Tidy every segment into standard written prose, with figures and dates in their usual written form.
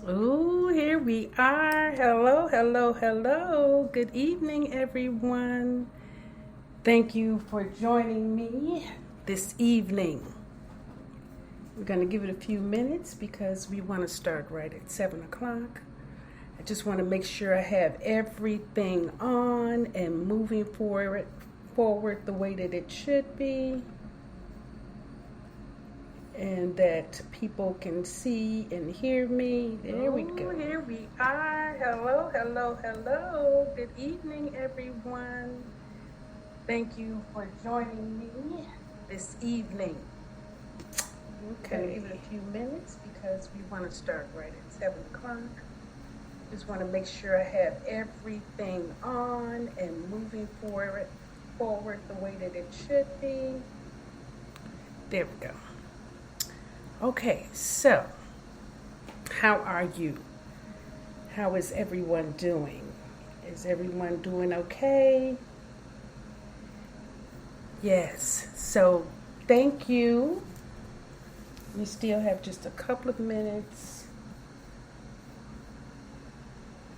Ooh, here we are. Hello, hello, hello. Good evening, everyone. Thank you for joining me this evening. We're going to give it a few minutes because we want to start right at 7 o'clock. I just want to make sure I have everything on and moving forward the way that it should be. And that people can see and hear me. There we go. Here we are. Hello, hello, hello. Good evening, everyone. Thank you for joining me this evening. Okay, give it a few minutes because we want to start right at 7 o'clock. Just want to make sure I have everything on and moving forward the way that it should be. There we go. Okay, so how are you? How is everyone doing? Is everyone doing okay? Yes, so thank you. We still have just a couple of minutes.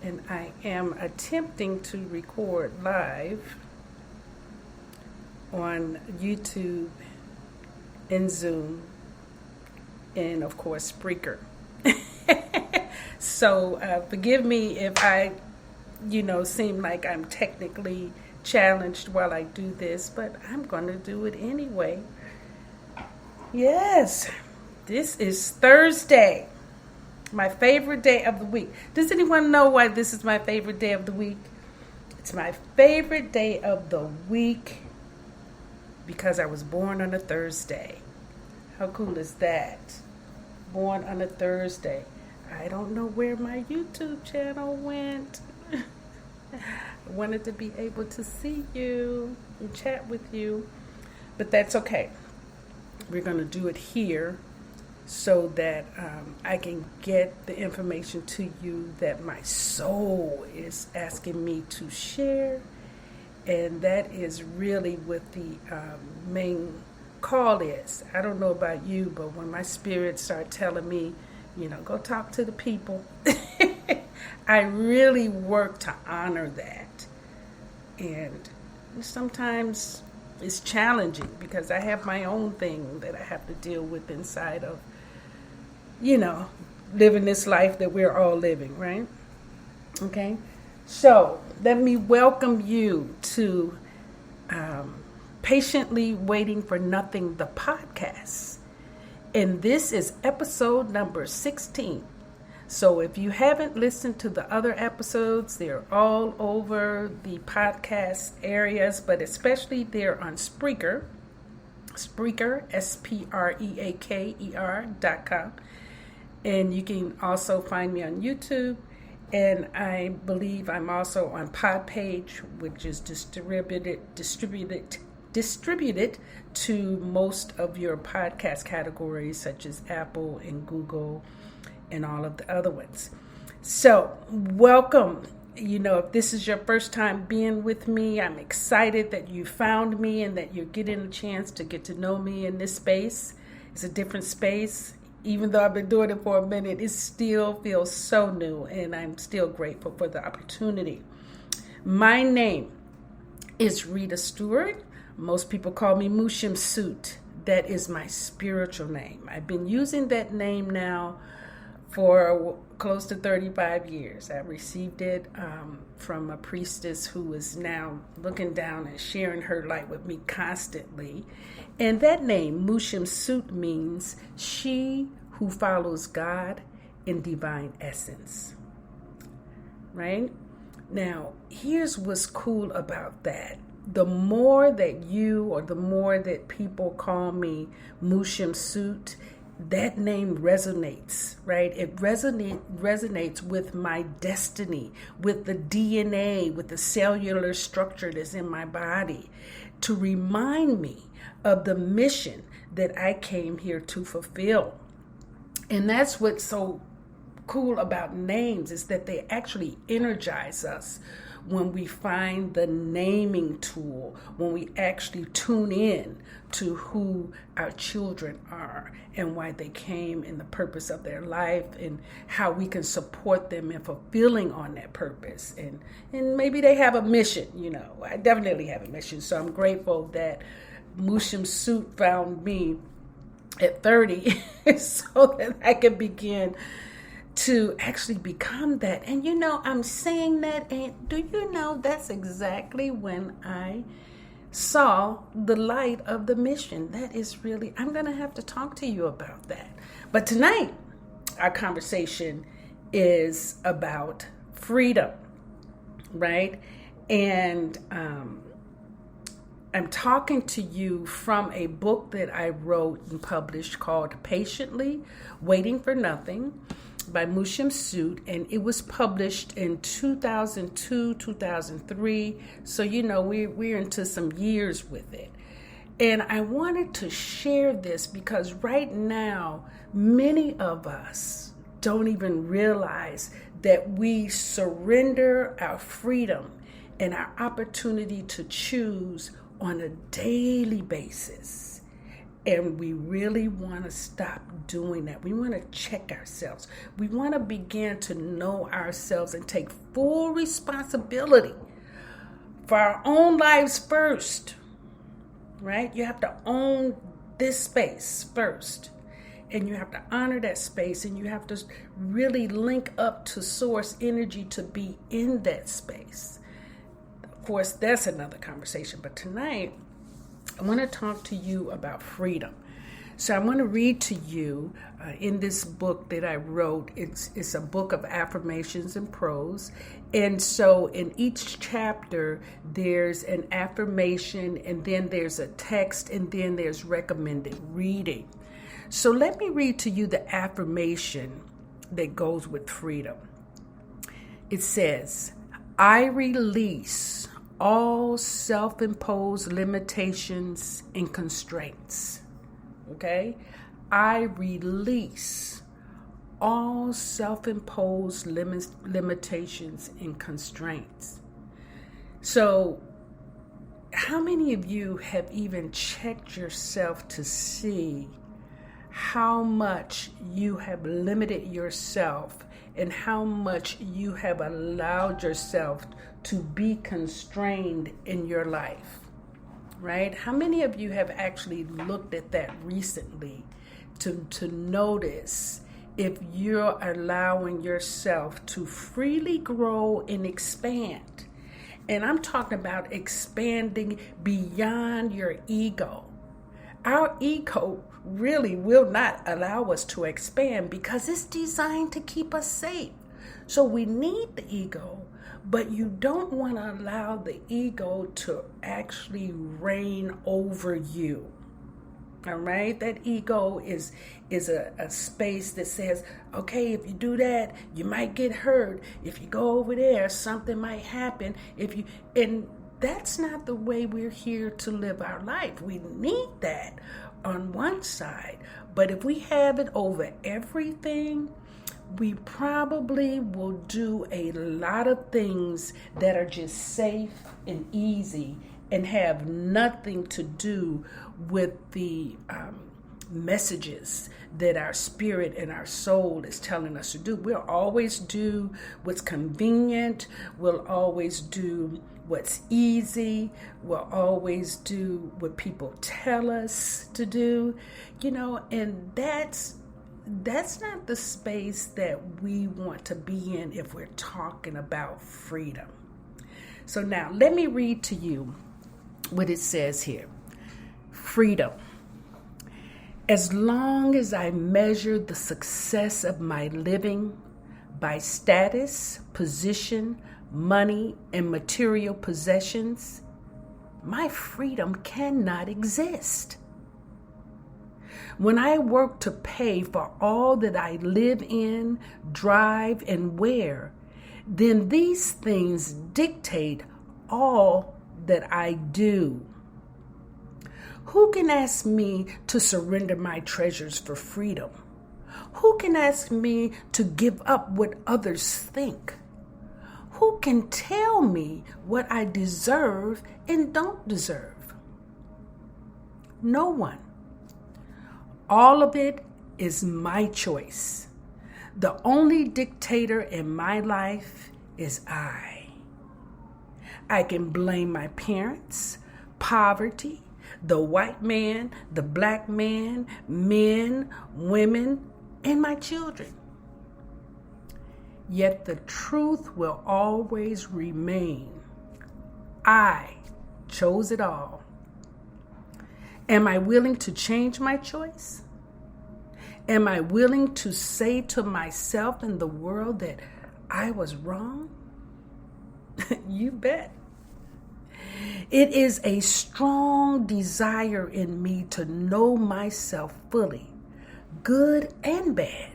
And I am attempting to record live on YouTube and Zoom. And of course, Spreaker. So forgive me if I, seem like I'm technically challenged while I do this, but I'm going to do it anyway. Yes, this is Thursday, my favorite day of the week. Does anyone know why this is my favorite day of the week? It's my favorite day of the week because I was born on a Thursday. How cool is that? Born on a Thursday. I don't know where my YouTube channel went. I wanted to be able to see you and chat with you, but that's okay. We're going to do it here so that I can get the information to you that my soul is asking me to share, and that is really what the main call is. I don't know about you, but when my spirit start telling me, go talk to the people, I really work to honor that. And sometimes it's challenging because I have my own thing that I have to deal with inside of, living this life that we're all living, right? Okay. So let me welcome you to Patiently Waiting for Nothing, the podcast. And this is episode number 16. So if you haven't listened to the other episodes, they're all over the podcast areas, but especially they're on Spreaker, SPREAKER.com. And you can also find me on YouTube. And I believe I'm also on Podpage, which is distributed to most of your podcast categories, such as Apple and Google and all of the other ones. So welcome. If this is your first time being with me, I'm excited that you found me and that you're getting a chance to get to know me in this space. It's a different space. Even though I've been doing it for a minute, it still feels so new, and I'm still grateful for the opportunity. My name is Rita Stewart. Most people call me Shemsu-t. That is my spiritual name. I've been using that name now for close to 35 years. I received it from a priestess who is now looking down and sharing her light with me constantly. And that name, Shemsu-t, means she who follows God in divine essence. Right? Now, here's what's cool about that. The more that people call me Shemsu-t, that name resonates, right? It resonates with my destiny, with the DNA, with the cellular structure that's in my body, to remind me of the mission that I came here to fulfill. And that's what's so cool about names, is that they actually energize us when we find the naming tool, when we actually tune in to who our children are and why they came and the purpose of their life and how we can support them in fulfilling on that purpose. And maybe they have a mission, I definitely have a mission. So I'm grateful that Shemsu-t found me at 30 so that I can begin to actually become that. And I'm saying that, and do you know that's exactly when I saw the light of the mission. That is really, I'm going to have to talk to you about that. But tonight, our conversation is about freedom, right? And I'm talking to you from a book that I wrote and published called Patiently Waiting for Nothing by Shemsu-t, and it was published in 2002, 2003. So, we're into some years with it. And I wanted to share this because right now, many of us don't even realize that we surrender our freedom and our opportunity to choose on a daily basis. And we really want to stop doing that. We want to check ourselves. We want to begin to know ourselves and take full responsibility for our own lives first, right? You have to own this space first. And you have to honor that space, and you have to really link up to source energy to be in that space. Of course, that's another conversation. But tonight, I want to talk to you about freedom. So I want to read to you in this book that I wrote. It's a book of affirmations and prose. And so in each chapter, there's an affirmation, and then there's a text, and then there's recommended reading. So let me read to you the affirmation that goes with freedom. It says, I release all self-imposed limitations and constraints. Okay? I release all self-imposed limitations and constraints. So, how many of you have even checked yourself to see how much you have limited yourself and how much you have allowed yourself to be constrained in your life, right? How many of you have actually looked at that recently to notice if you're allowing yourself to freely grow and expand? And I'm talking about expanding beyond your ego. Our ego really will not allow us to expand because it's designed to keep us safe. So we need the ego, but you don't want to allow the ego to actually reign over you. All right? That ego is a space that says, okay, if you do that, you might get hurt. If you go over there, something might happen. And that's not the way we're here to live our life. We need that on one side, but if we have it over everything, we probably will do a lot of things that are just safe and easy and have nothing to do with the messages that our spirit and our soul is telling us to do. We'll always do what's convenient. We'll always do what's easy. We'll always do what people tell us to do, and that's not the space that we want to be in if we're talking about freedom. So now let me read to you what it says here. Freedom. As long as I measure the success of my living by status, position, money, and material possessions, my freedom cannot exist. When I work to pay for all that I live in, drive, and wear, then these things dictate all that I do. Who can ask me to surrender my treasures for freedom? Who can ask me to give up what others think? who can tell me what I deserve and don't deserve? No one. All of it is my choice. The only dictator in my life is I. I can blame my parents, poverty, the white man, the black man, men, women, and my children. Yet the truth will always remain. I chose it all. Am I willing to change my choice? Am I willing to say to myself and the world that I was wrong? You bet. It is a strong desire in me to know myself fully, good and bad,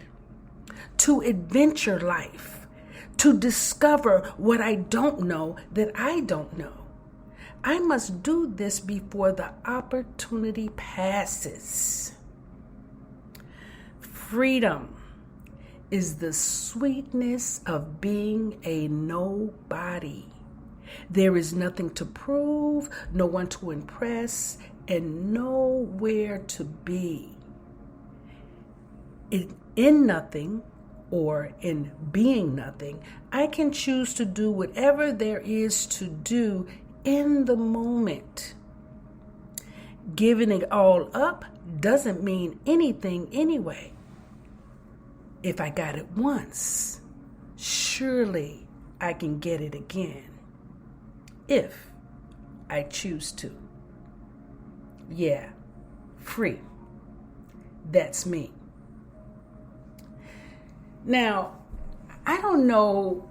to adventure life, to discover what I don't know that I don't know. I must do this before the opportunity passes. Freedom is the sweetness of being a nobody. There is nothing to prove, no one to impress, and nowhere to be. In nothing, or in being nothing, I can choose to do whatever there is to do in the moment. Giving it all up doesn't mean anything anyway. If I got it once, surely I can get it again. If I choose to. Yeah, free. That's me. Now, I don't know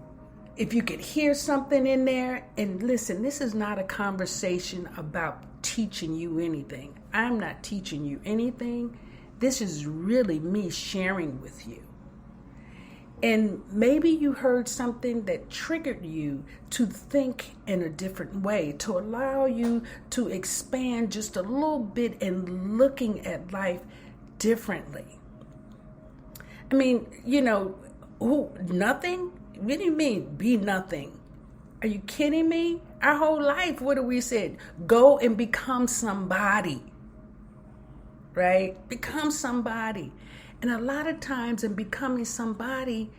if you could hear something in there. And listen, this is not a conversation about teaching you anything. I'm not teaching you anything. This is really me sharing with you. And maybe you heard something that triggered you to think in a different way, to allow you to expand just a little bit and looking at life differently. I mean, nothing? What do you mean, be nothing? Are you kidding me? Our whole life, what do we say? Go and become somebody, right? Become somebody. And a lot of times in becoming somebody,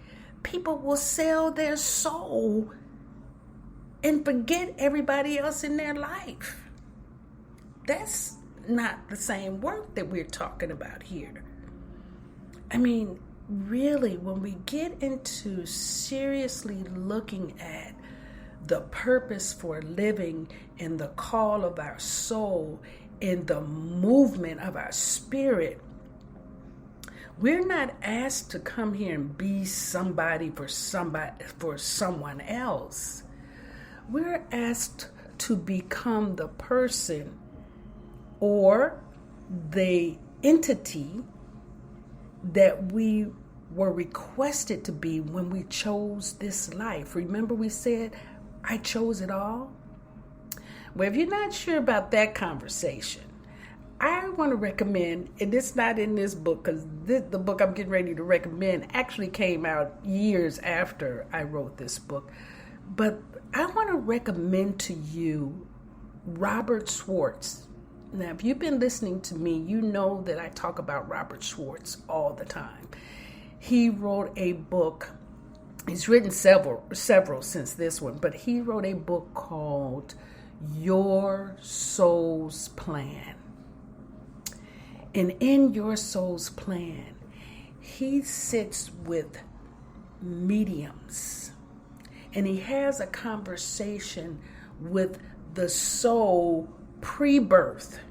people will sell their soul and forget everybody else in their life. That's not the same work that we're talking about here. I mean, really, when we get into seriously looking at the purpose for living and the call of our soul and the movement of our spirit, we're not asked to come here and be somebody for someone else. We're asked to become the person or the entity that we were requested to be when we chose this life. Remember we said, I chose it all? Well, if you're not sure about that conversation, I want to recommend, and it's not in this book because the book I'm getting ready to recommend actually came out years after I wrote this book. But I want to recommend to you Robert Schwartz. Now, if you've been listening to me, you know that I talk about Robert Schwartz all the time. He wrote a book. He's written several since this one, but he wrote a book called Your Soul's Plan. And in Your Soul's Plan, he sits with mediums and he has a conversation with the soul pre-birth,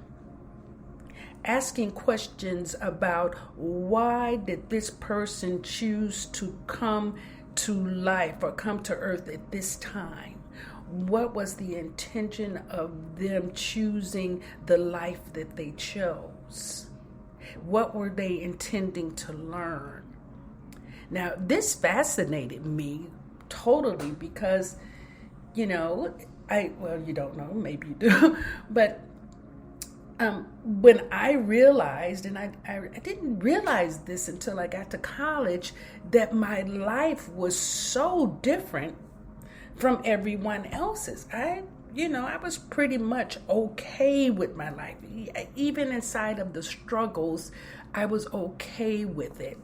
asking questions about why did this person choose to come to life or come to earth at this time? What was the intention of them choosing the life that they chose? What were they intending to learn? Now, this fascinated me totally because, you don't know, maybe you do, but when I realized, and I didn't realize this until I got to college, that my life was so different from everyone else's. I was pretty much okay with my life. Even inside of the struggles, I was okay with it.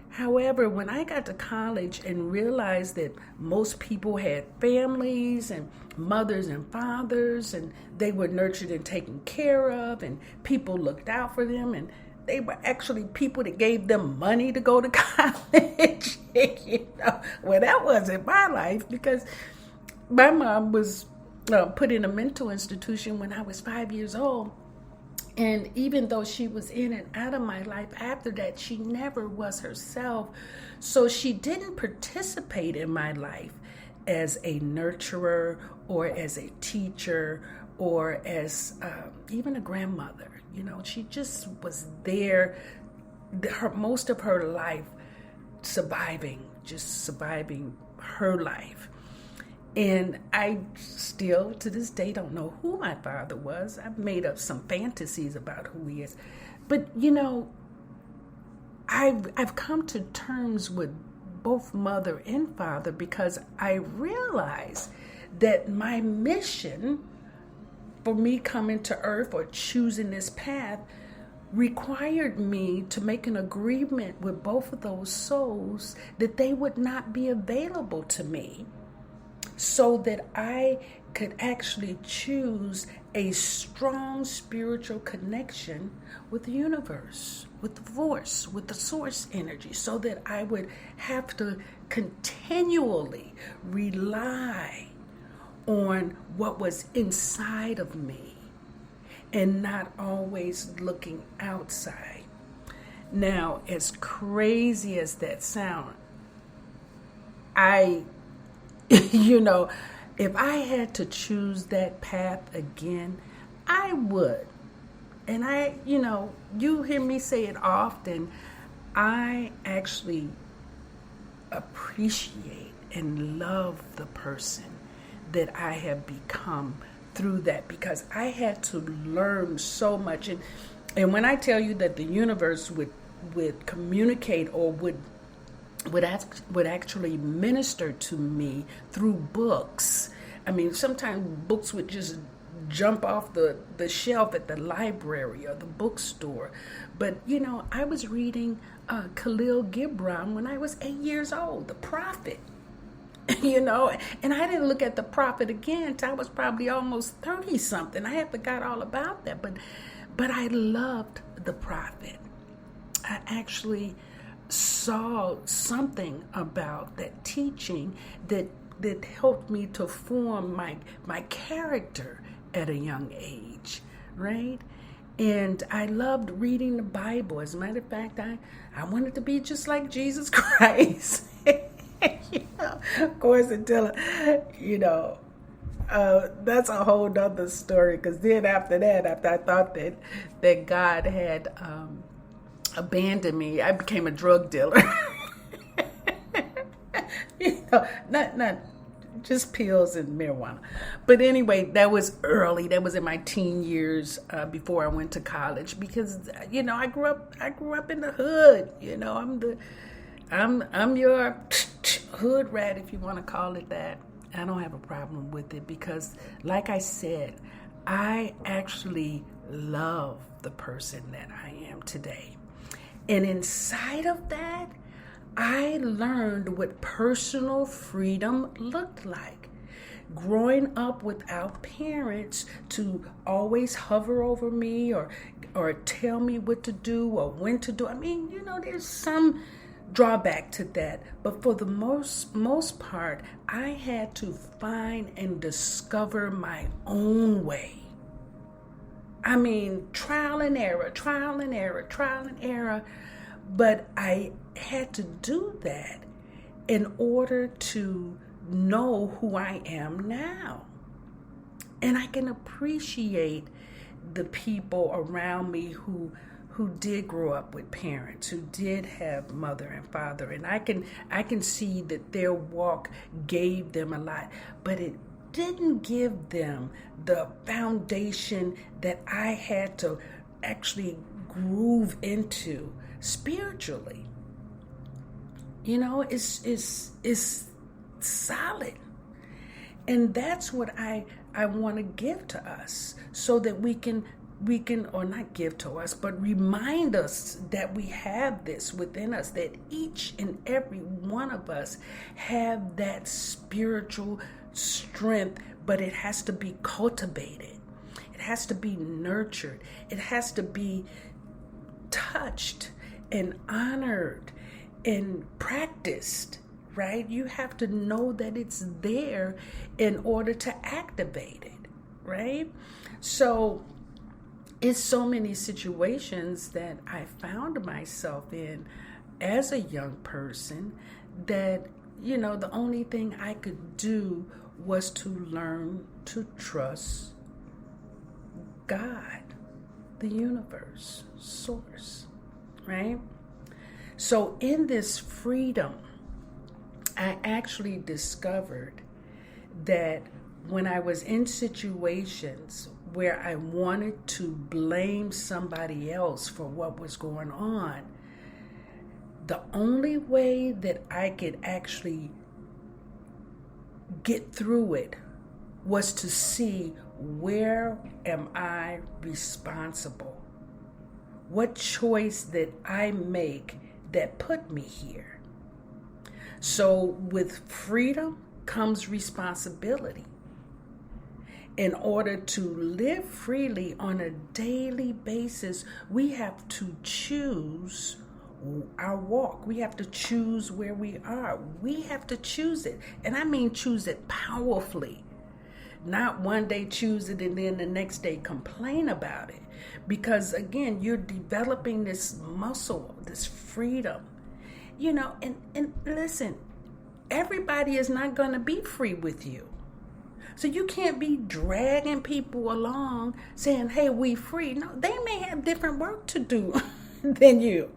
However, when I got to college and realized that most people had families and mothers and fathers, and they were nurtured and taken care of, and people looked out for them, and they were actually people that gave them money to go to college. Well, that wasn't my life, because my mom was put in a mental institution when I was 5 years old. And even though she was in and out of my life after that, she never was herself. So she didn't participate in my life as a nurturer or as a teacher or as even a grandmother. She just was there most of her life surviving her life. And I still, to this day, don't know who my father was. I've made up some fantasies about who he is. But, I've come to terms with both mother and father, because I realize that my mission for me coming to earth or choosing this path required me to make an agreement with both of those souls that they would not be available to me, so that I could actually choose a strong spiritual connection with the universe, with the force, with the source energy, so that I would have to continually rely on what was inside of me and not always looking outside. Now, as crazy as that sounds, if I had to choose that path again, I would. And you hear me say it often, I actually appreciate and love the person that I have become through that, because I had to learn so much. And when I tell you that the universe would communicate or would actually minister to me through books. I mean, sometimes books would just jump off the shelf at the library or the bookstore. But, I was reading Khalil Gibran when I was 8 years old, The Prophet. And I didn't look at The Prophet again until I was probably almost 30-something. I had forgot all about that. But I loved The Prophet. I actually saw something about that teaching that helped me to form my character at a young age, right? And I loved reading the Bible. As a matter of fact, I wanted to be just like Jesus Christ. Of course, until, that's a whole nother story, because then after I thought that God had abandoned me, I became a drug dealer. Not just pills and marijuana. But anyway, that was early. That was in my teen years, before I went to college, because I grew up in the hood. I'm your hood rat, if you want to call it that. I don't have a problem with it, because like I said, I actually love the person that I am today. And inside of that, I learned what personal freedom looked like. Growing up without parents to always hover over me or tell me what to do or when to do. I mean, there's some drawback to that, but for the most part, I had to find and discover my own way. I mean, trial and error, but I had to do that in order to know who I am now. And I can appreciate the people around me who did grow up with parents, who did have mother and father, and I can see that their walk gave them a lot, but it didn't give them the foundation that I had to actually groove into spiritually. It's solid. And that's what I want to give to us, so that we can, or not give to us, but remind us that we have this within us, that each and every one of us have that spiritual strength, but it has to be cultivated. It has to be nurtured. It has to be touched and honored and practiced, right? You have to know that it's there in order to activate it, right? So it's so many situations that I found myself in as a young person that, the only thing I could do was to learn to trust God, the universe, source, right? So in this freedom, I actually discovered that when I was in situations where I wanted to blame somebody else for what was going on, the only way that I could actually get through it was to see, where am I responsible? What choice did I make that put me here? So with freedom comes responsibility. In order to live freely on a daily basis, we have to choose our walk. We have to choose where we are. We have to choose it. And I mean choose it powerfully. Not one day choose it and then the next day complain about it. Because again, you're developing this muscle, this freedom. And listen, everybody is not going to be free with you. So you can't be dragging people along saying, hey, we free. No, they may have different work to do than you.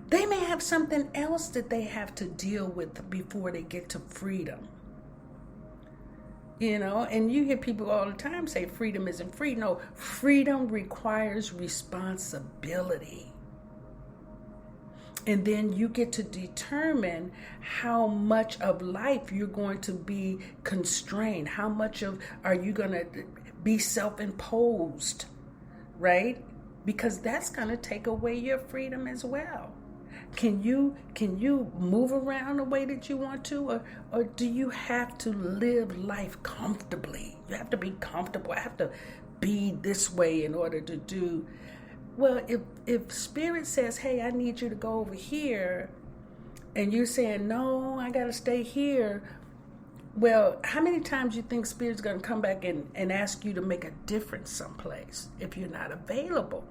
They may have something else that they have to deal with before they get to freedom. And you hear people all the time say freedom isn't free. No, freedom requires responsibility. And then you get to determine how much of life you're going to be constrained. How much of are you going to be self-imposed, right? Because that's going to take away your freedom as well. Can you move around the way that you want to, or do you have to live life comfortably? You have to be comfortable. I have to be this way in order to do. Well, if Spirit says, hey, I need you to go over here, and you're saying, no, I got to stay here, well, how many times you think Spirit's going to come back and ask you to make a difference someplace if you're not available?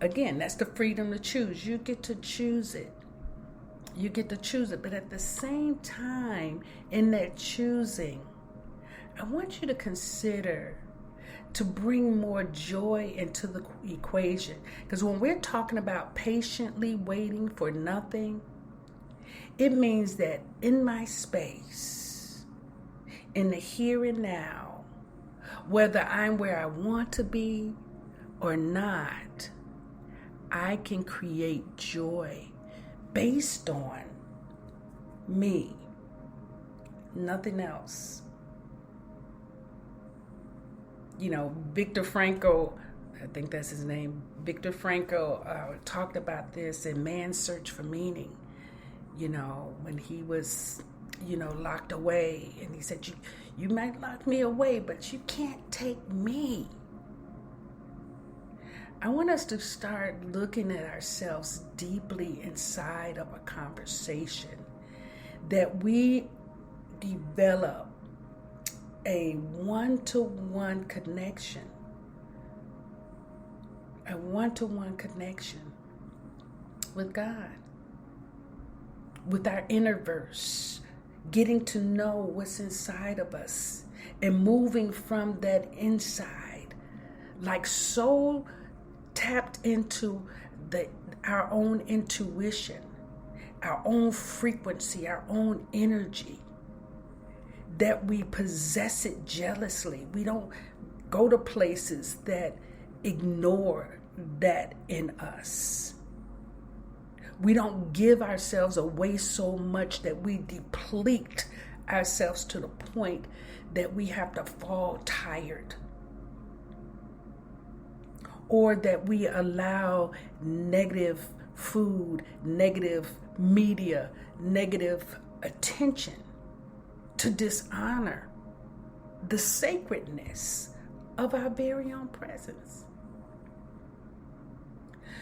Again, that's the freedom to choose. You get to choose it. You get to choose it. But at the same time, in that choosing, I want you to consider to bring more joy into the equation. Because when we're talking about patiently waiting for nothing, it means that in my space, in the here and now, whether I'm where I want to be or not, I can create joy based on me, nothing else. Viktor Frankl, I think that's his name, Viktor Frankl talked about this in Man's Search for Meaning, when he was, locked away. And he said, you might lock me away, but you can't take me. I want us to start looking at ourselves deeply inside of a conversation, that we develop a one-to-one connection, with God, with our inner verse, getting to know what's inside of us and moving from that inside, like so tapped into our own intuition, our own frequency, our own energy, that we possess it jealously. We don't go to places that ignore that in us. We don't give ourselves away so much that we deplete ourselves to the point that we have to fall tired, or that we allow negative food, negative media, negative attention to dishonor the sacredness of our very own presence.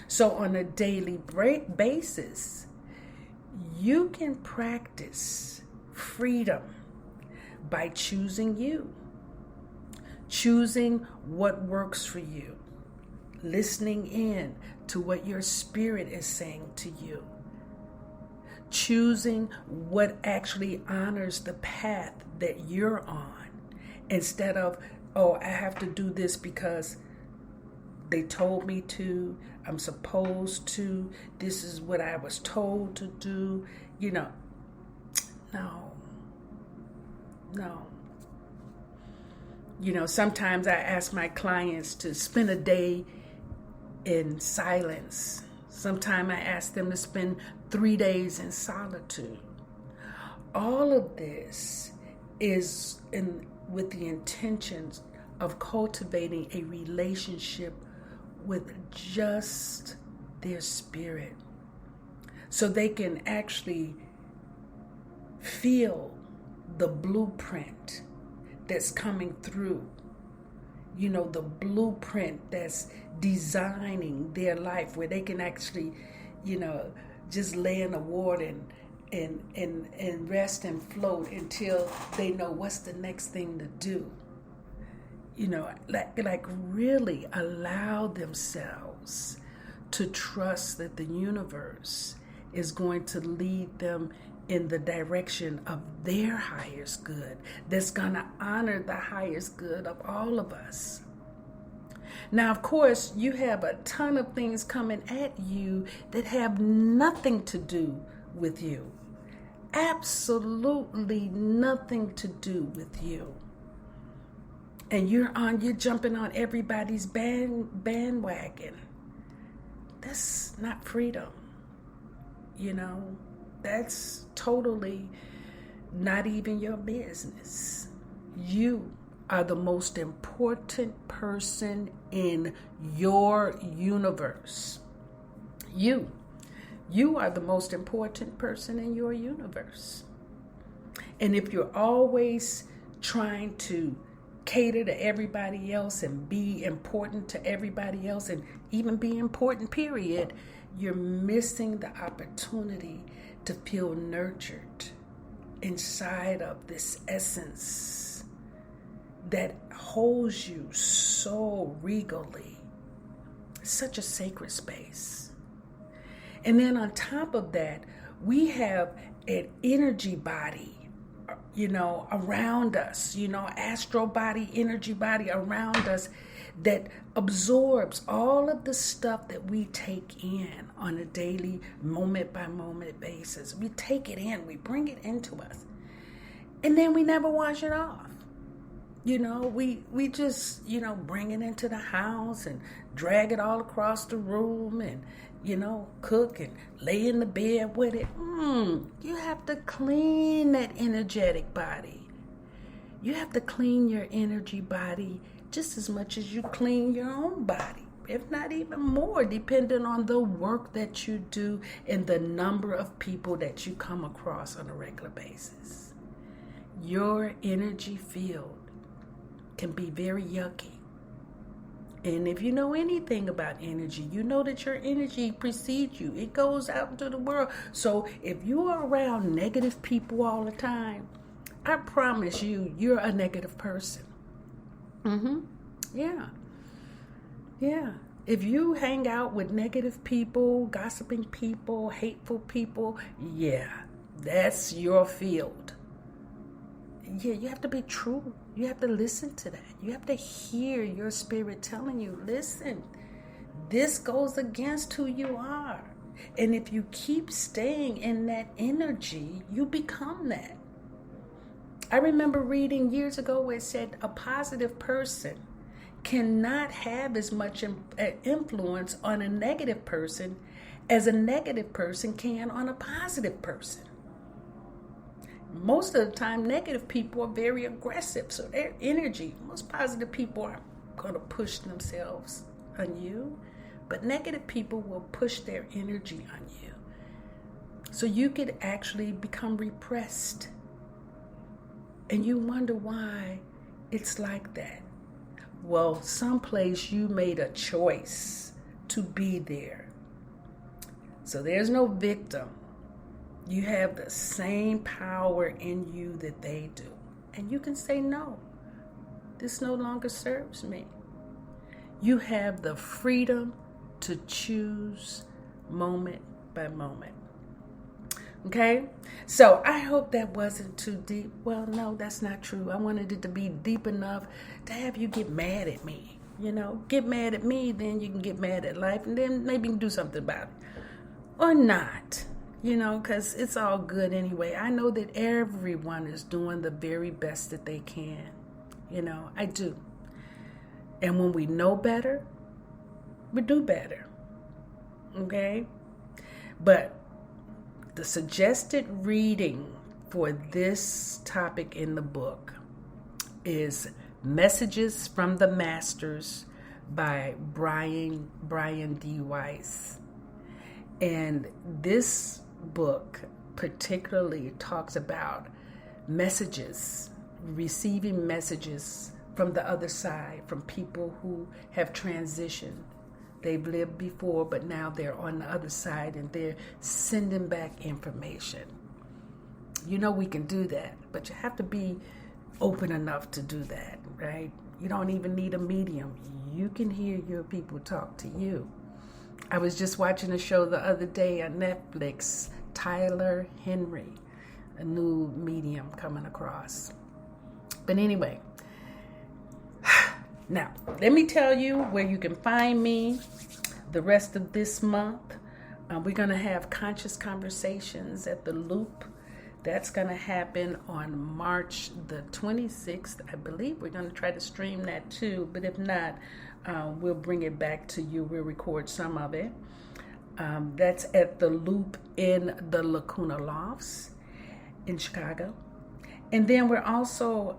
So on a daily basis, you can practice freedom by choosing you, choosing what works for you, listening in to what your spirit is saying to you, choosing what actually honors the path that you're on, instead of, oh, I have to do this because they told me to, I'm supposed to, this is what I was told to do. No. Sometimes I ask my clients to spend a day in silence. Sometimes I ask them to spend 3 days in solitude. All of this is with the intentions of cultivating a relationship with just their spirit, so they can actually feel the blueprint that's coming through, the blueprint that's designing their life, where they can actually, just lay in the water and rest and float until they know what's the next thing to do. Like really allow themselves to trust that the universe is going to lead them in the direction of their highest good, that's going to honor the highest good of all of us. Now, of course, you have a ton of things coming at you that have nothing to do with you. Absolutely nothing to do with you. And you're jumping on everybody's bandwagon. That's not freedom. That's totally not even your business. You are the most important person in your universe. You are the most important person in your universe. And if you're always trying to cater to everybody else and be important to everybody else and even be important, period, you're missing the opportunity to feel nurtured inside of this essence that holds you so regally. Such a sacred space. And then on top of that, we have an energy body, around us, astral body, energy body around us that absorbs all of the stuff that we take in on a daily, moment by moment basis. We take it in, we bring it into us, and then we never wash it off. We just, bring it into the house and drag it all across the room and, cook and lay in the bed with it. You have to clean that energetic body. You have to clean your energy body just as much as you clean your own body, if not even more, depending on the work that you do and the number of people that you come across on a regular basis. Your energy field can be very yucky. And if you know anything about energy, you know that your energy precedes you. It goes out into the world. So if you are around negative people all the time, I promise you, you're a negative person. Yeah. If you hang out with negative people, gossiping people, hateful people, yeah, that's your field. Yeah, you have to be true. You have to listen to that. You have to hear your spirit telling you, listen, this goes against who you are. And if you keep staying in that energy, you become that. I remember reading years ago where it said a positive person cannot have as much influence on a negative person as a negative person can on a positive person. most of the time, negative people are very aggressive. So their energy, most positive people are going to push themselves on you, but negative people will push their energy on you. So you could actually become repressed. And you wonder why it's like that. Well, someplace you made a choice to be there. So there's no victim. You have the same power in you that they do. And you can say, no, this no longer serves me. You have the freedom to choose moment by moment. Okay? So I hope that wasn't too deep. Well, no, that's not true. I wanted it to be deep enough to have you get mad at me. Get mad at me, then you can get mad at life, and then maybe you can do something about it. Or not, because it's all good anyway. I know that everyone is doing the very best that they can. I do. And when we know better, we do better. Okay? But the suggested reading for this topic in the book is Messages from the Masters by Brian D. Weiss. And this book particularly talks about messages, receiving messages from the other side, from people who have transitioned. They've lived before, but now they're on the other side and they're sending back information. We can do that, but you have to be open enough to do that, right? You don't even need a medium. You can hear your people talk to you. I was just watching a show the other day on Netflix, Tyler Henry, a new medium coming across. But anyway, now, let me tell you where you can find me the rest of this month. We're going to have Conscious Conversations at the Loop. That's going to happen on March the 26th. I believe we're going to try to stream that too. But if not, we'll bring it back to you. We'll record some of it. That's at the Loop in the Lacuna Lofts in Chicago. And then we're also,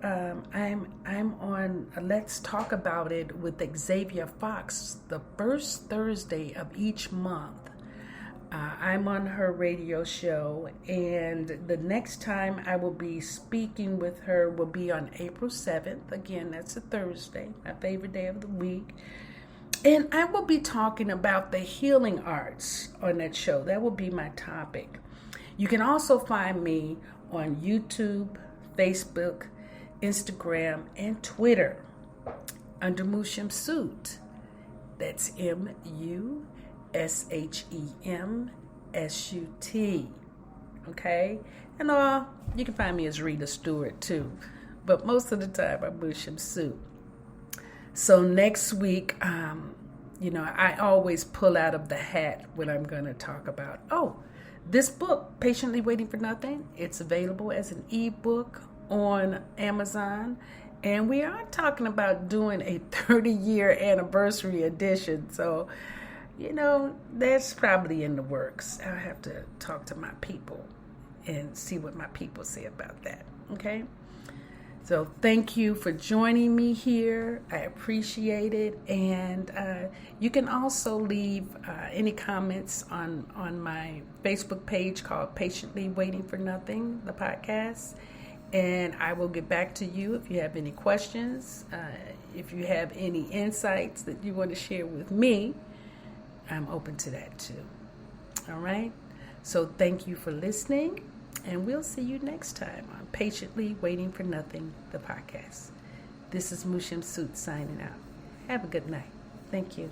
I'm on Let's Talk About It with Xavier Fox, the first Thursday of each month. I'm on her radio show, and the next time I will be speaking with her will be on April 7th. Again, that's a Thursday, my favorite day of the week. And I will be talking about the healing arts on that show. That will be my topic. You can also find me on YouTube, Facebook, Instagram, and Twitter under Shemsu-t. That's MUSHEMSUT. Okay? And you can find me as Rita Stewart too. But most of the time I'm Shemsu-t. So next week, I always pull out of the hat when I'm going to talk about, this book, Patiently Waiting for Nothing. It's available as an ebook on Amazon. And we are talking about doing a 30-year anniversary edition. So, that's probably in the works. I'll have to talk to my people and see what my people say about that. Okay? So thank you for joining me here. I appreciate it. And you can also leave any comments on my Facebook page called Patiently Waiting for Nothing, the podcast. And I will get back to you if you have any questions. If you have any insights that you want to share with me, I'm open to that too. All right? So thank you for listening. And we'll see you next time on Patiently Waiting for Nothing, the podcast. This is Shemsu-t signing out. Have a good night. Thank you.